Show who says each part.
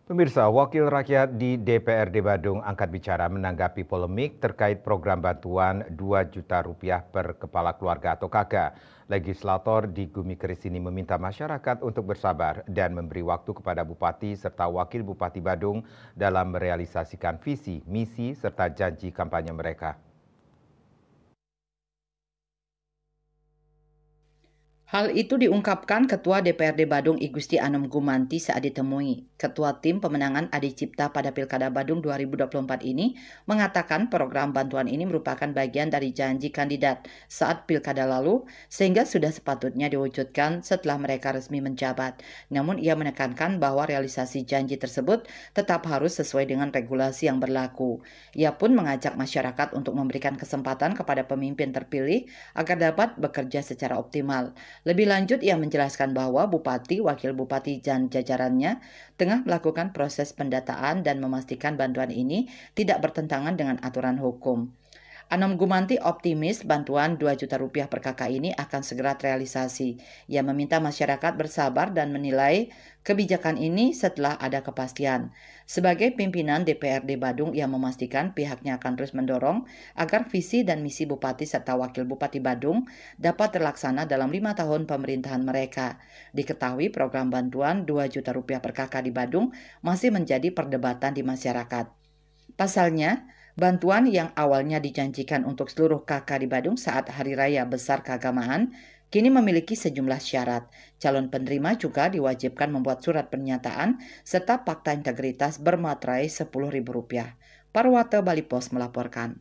Speaker 1: Pemirsa, Wakil Rakyat di DPRD Badung angkat bicara menanggapi polemik terkait program bantuan Rp2 juta per kepala keluarga atau KK. Legislator di Gumi Keris ini meminta masyarakat untuk bersabar dan memberi waktu kepada Bupati serta Wakil Bupati Badung dalam merealisasikan visi, misi, serta janji kampanye mereka.
Speaker 2: Hal itu diungkapkan Ketua DPRD Badung I Gusti Anom Gumanti saat ditemui. Ketua Tim Pemenangan Adi Cipta pada Pilkada Badung 2024 ini mengatakan program bantuan ini merupakan bagian dari janji kandidat saat Pilkada lalu sehingga sudah sepatutnya diwujudkan setelah mereka resmi menjabat. Namun ia menekankan bahwa realisasi janji tersebut tetap harus sesuai dengan regulasi yang berlaku. Ia pun mengajak masyarakat untuk memberikan kesempatan kepada pemimpin terpilih agar dapat bekerja secara optimal. Lebih lanjut, ia menjelaskan bahwa Bupati, Wakil Bupati, dan jajarannya tengah melakukan proses pendataan dan memastikan bantuan ini tidak bertentangan dengan aturan hukum. Anom Gumanti optimis bantuan Rp2 juta per KK ini akan segera terrealisasi. Ia meminta masyarakat bersabar dan menilai kebijakan ini setelah ada kepastian. Sebagai pimpinan DPRD Badung, ia memastikan pihaknya akan terus mendorong agar visi dan misi Bupati serta Wakil Bupati Badung dapat terlaksana dalam 5 tahun pemerintahan mereka. Diketahui program bantuan Rp2 juta per KK di Badung masih menjadi perdebatan di masyarakat. Pasalnya, bantuan yang awalnya dijanjikan untuk seluruh KK di Badung saat Hari Raya Besar Keagamaan kini memiliki sejumlah syarat. Calon penerima juga diwajibkan membuat surat pernyataan serta fakta integritas bermaterai Rp10.000. Parwata Bali Pos melaporkan.